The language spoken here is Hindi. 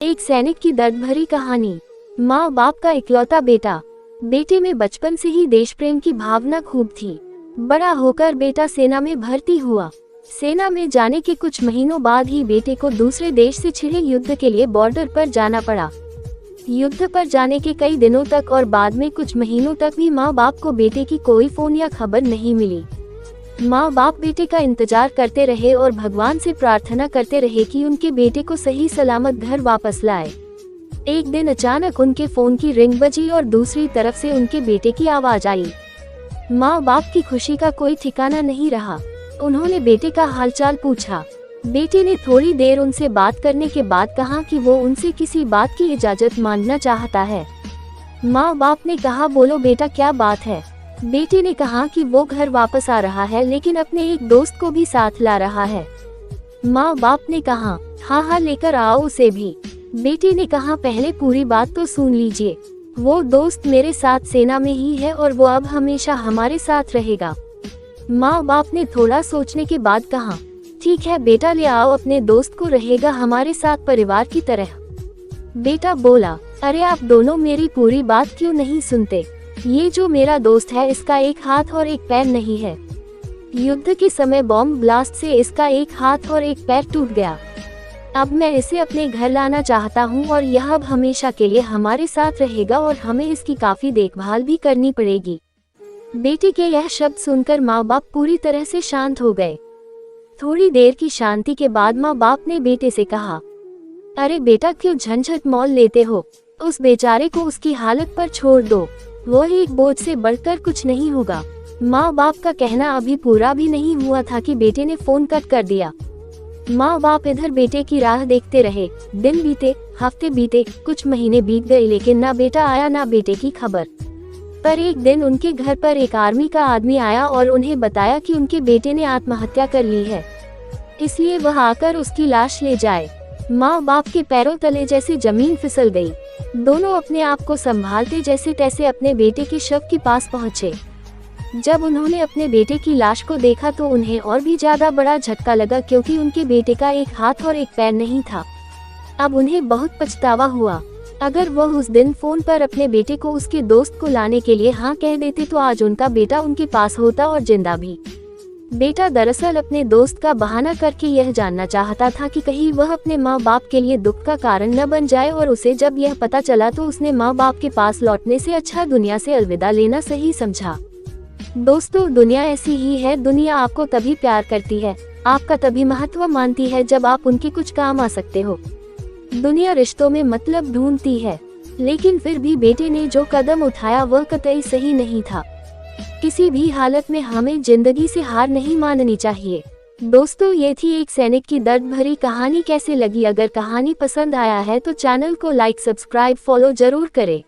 एक सैनिक की दर्द भरी कहानी। माँ बाप का इकलौता बेटा। बेटे में बचपन से ही देश प्रेम की भावना खूब थी। बड़ा होकर बेटा सेना में भर्ती हुआ। सेना में जाने के कुछ महीनों बाद ही बेटे को दूसरे देश से छिड़े युद्ध के लिए बॉर्डर पर जाना पड़ा। युद्ध पर जाने के कई दिनों तक और बाद में कुछ महीनों तक भी माँ बाप को बेटे की कोई फोन या खबर नहीं मिली। माँ बाप बेटे का इंतजार करते रहे और भगवान से प्रार्थना करते रहे कि उनके बेटे को सही सलामत घर वापस लाए। एक दिन अचानक उनके फोन की रिंग बजी और दूसरी तरफ से उनके बेटे की आवाज आई। माँ बाप की खुशी का कोई ठिकाना नहीं रहा। उन्होंने बेटे का हालचाल पूछा। बेटे ने थोड़ी देर उनसे बात करने के बाद कहा कि वो उनसे किसी बात की इजाजत मांगना चाहता है। माँ बाप ने कहा, बोलो बेटा, क्या बात है। बेटे ने कहा कि वो घर वापस आ रहा है, लेकिन अपने एक दोस्त को भी साथ ला रहा है। माँ बाप ने कहा, हाँ, लेकर आओ उसे भी। बेटे ने कहा, पहले पूरी बात तो सुन लीजिए। वो दोस्त मेरे साथ सेना में ही है और वो अब हमेशा हमारे साथ रहेगा। माँ बाप ने थोड़ा सोचने के बाद कहा, ठीक है बेटा, ले आओ अपने दोस्त को, रहेगा हमारे साथ परिवार की तरह। बेटा बोला, अरे आप दोनों मेरी पूरी बात क्यों नहीं सुनते। ये जो मेरा दोस्त है, इसका एक हाथ और एक पैर नहीं है। युद्ध के समय बॉम्ब ब्लास्ट से इसका एक हाथ और एक पैर टूट गया। अब मैं इसे अपने घर लाना चाहता हूँ और यह अब हमेशा के लिए हमारे साथ रहेगा और हमें इसकी काफी देखभाल भी करनी पड़ेगी। बेटे के यह शब्द सुनकर माँ बाप पूरी तरह से शांत हो गए। थोड़ी देर की शांति के बाद माँ बाप ने बेटे से कहा, अरे बेटा, क्यों झंझट मोल लेते हो। उस बेचारे को उसकी हालत पर छोड़ दो। वो एक बोझ से बढ़कर कुछ नहीं होगा। माँ बाप का कहना अभी पूरा भी नहीं हुआ था कि बेटे ने फोन कट कर दिया। माँ बाप इधर बेटे की राह देखते रहे। दिन बीते, हफ्ते बीते, कुछ महीने बीत गए, लेकिन ना बेटा आया ना बेटे की खबर। पर एक दिन उनके घर पर एक आर्मी का आदमी आया और उन्हें बताया कि उनके बेटे ने आत्महत्या कर ली है, इसलिए वह आकर उसकी लाश ले जाए। माँ बाप के पैरों तले जैसे जमीन फिसल गई। दोनों अपने आप को संभालते जैसे तैसे अपने बेटे के शव के पास पहुँचे। जब उन्होंने अपने बेटे की लाश को देखा तो उन्हें और भी ज्यादा बड़ा झटका लगा, क्योंकि उनके बेटे का एक हाथ और एक पैर नहीं था। अब उन्हें बहुत पछतावा हुआ। अगर वह उस दिन फोन पर अपने बेटे को उसके दोस्त को लाने के लिए हाँ कह देते तो आज उनका बेटा उनके पास होता और जिंदा भी। बेटा दरअसल अपने दोस्त का बहाना करके यह जानना चाहता था कि कहीं वह अपने माँ बाप के लिए दुख का कारण न बन जाए, और उसे जब यह पता चला तो उसने माँ बाप के पास लौटने से अच्छा दुनिया से अलविदा लेना सही समझा। दोस्तों, दुनिया ऐसी ही है। दुनिया आपको तभी प्यार करती है, आपका तभी महत्व मानती है जब आप उनके कुछ काम आ सकते हो। दुनिया रिश्तों में मतलब ढूंढती है, लेकिन फिर भी बेटे ने जो कदम उठाया वह कतई सही नहीं था। किसी भी हालत में हमें जिंदगी से हार नहीं माननी चाहिए। दोस्तों, ये थी एक सैनिक की दर्द भरी कहानी। कैसे लगी? अगर कहानी पसंद आया है तो चैनल को लाइक, सब्सक्राइब, फॉलो जरूर करें।